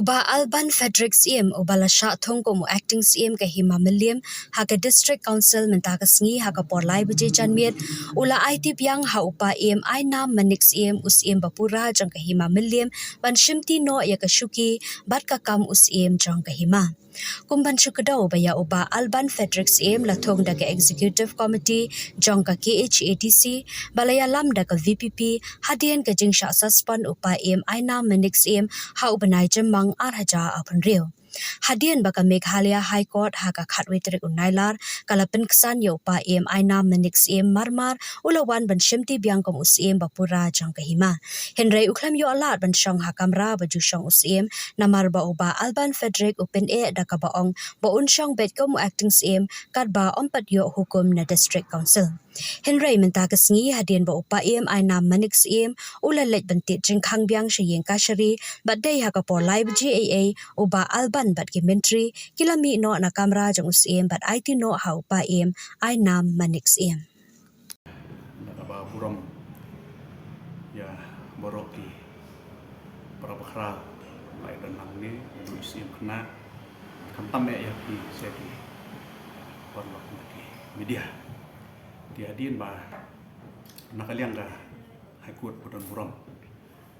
Uba Alban Frederick CM ubala sha thong ko mu acting CM ka hima William haga district council menta ka sngi haga porlai buje janmiet ula IT piang ha upa EMI nam manik CM us EM bapura jang ka hima William ban shimti no ya ka shuki bat ka kam us EM jang ka hima kumban shukadau baya uba Alban Frederick CM la thong da ka executive committee jang ka KHATC balaya lam da ka VPP hadian ka jingsha suspend upa EMI nam manik CM ha ubanai mang arhaja apun rio hadian baka Meghalaya High Court haka khatwe trik unailar kalapin ksan yo pa EMI nam manix EM marmar ulawan ban shimti biangkom usiem bapura jang kahima Henry uklam yo alat ban shong hakamra baju shong usiem namar ba uba Alban Frederick upen daka baong ba unshong bet kom acting CM kat ba ompat yo hukum na district council Henry menta kasngi hadian ba upa EMI nam manix EM ulalet bantit jingkhang biang shiyeng kashari badai haka por live GAA uba Alban bat ki menteri kilami no na kamera jang usiem bat IT no ha upa EM I nam manix EM Nakaba buram ya boroki para bakra lai dan nangni usiem kena kantam ya ki sedi porlok ki media diadin ba nakaliang ga haikut budan buram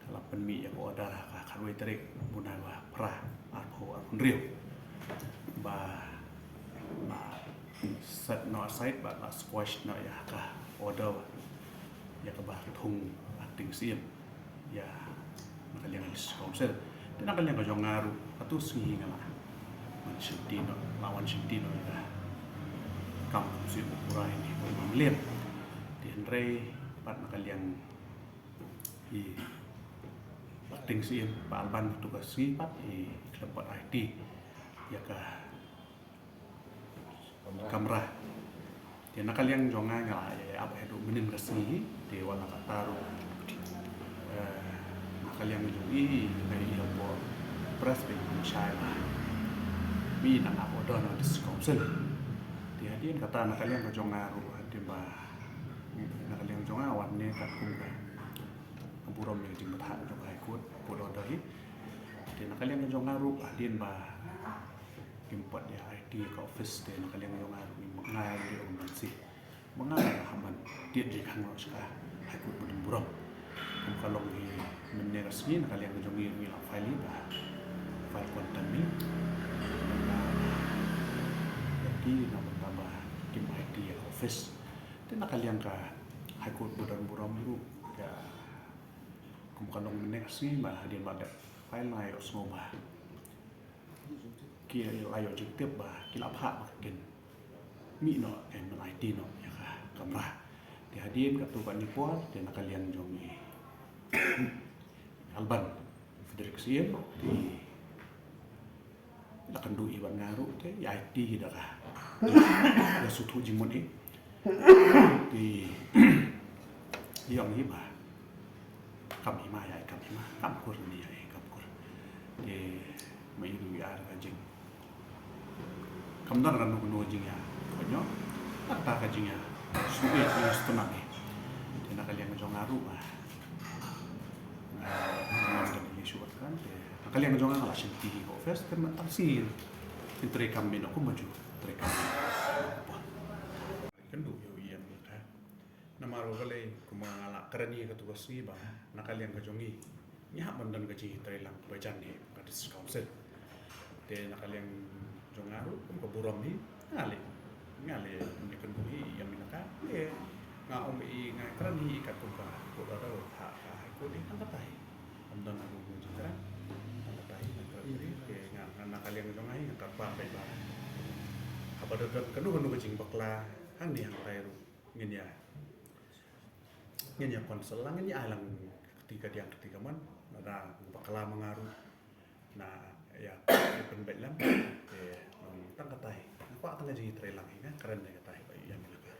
kalau penmi yang order ka karwe terik bunawa pra arpo arpunrio ba set no side ba squash no ya ka order ya ka ba thung acting sim ya nakaliang council dan nakaliang ka jongaru atus ngi ngala man shintino lawan shintino ya kam si ukurai ni mamlem di Henry pat nakaliang i acting sim ba Alban tugas si pat i kelompok IT ya ka kamera dia nakaliang jonga ngala ya apa itu menin resmi di wala kataru nakaliang jongi dari ilmu press bin syaiba mi nak apa dono discouncil dia dia kata nakaliang ka jonga ru di ba nakaliang jonga wanne ka kumga burom yang jimbat jonga ikut bodo dahi dia nakaliang ka jonga ru adin ba import ya IT ke office dia nakaliang jonga ru mengai dia umansi mengai haman dia di kanglo ska ikut bodon burom kalau di menerasmi nakaliang ka jongi ru la file ba file konten ni jadi nama tambah tim IT ya office dia nakaliang ka ikut bodon burom ru ya kalau menerasmi ba dia pada file lai osmoba kia ayo jengtip ba kila pha makin mi no en IT no ya ka kamera di hadin ka tu ban nipol de nakalian jongi Alban Frederick CM di lakan du iban ngaru te ya IT da ka ya sutu jimon di yang hiba kam hima ya kam hima kam kur ni ya kam kur di mai du ya ka jing kam dan kan nu jing ya konyo ta ka jing ya suwe ya setengah ni dia nakaliang jong ngaru ba dan isu kan nakaliang jong ngala shinti office kan tansin entre kami no ko maju entre kami kan du yo iya ta namaro gale kuma ngala karani ka tugas ni ba nakaliang ka jongi nya bandan ka ji trelang bajan ni ka discouncil de nakaliang jong ngaru ko buram ni ngale ni kan bui yang minaka nga i nga karani ka tu ka ko da ha ko di kan tatai amdan aku jira kan tatai ka ke nga nakaliang jong ai ka pa ba ba apa da kanu kecing bakla hang ni hang tairu ngin ya konsel lang ngin alang ketiga man ada bakla mengaruh nah ya penbet lam tang katai apa tang ji trelang ini keren ya katai ba yang minaka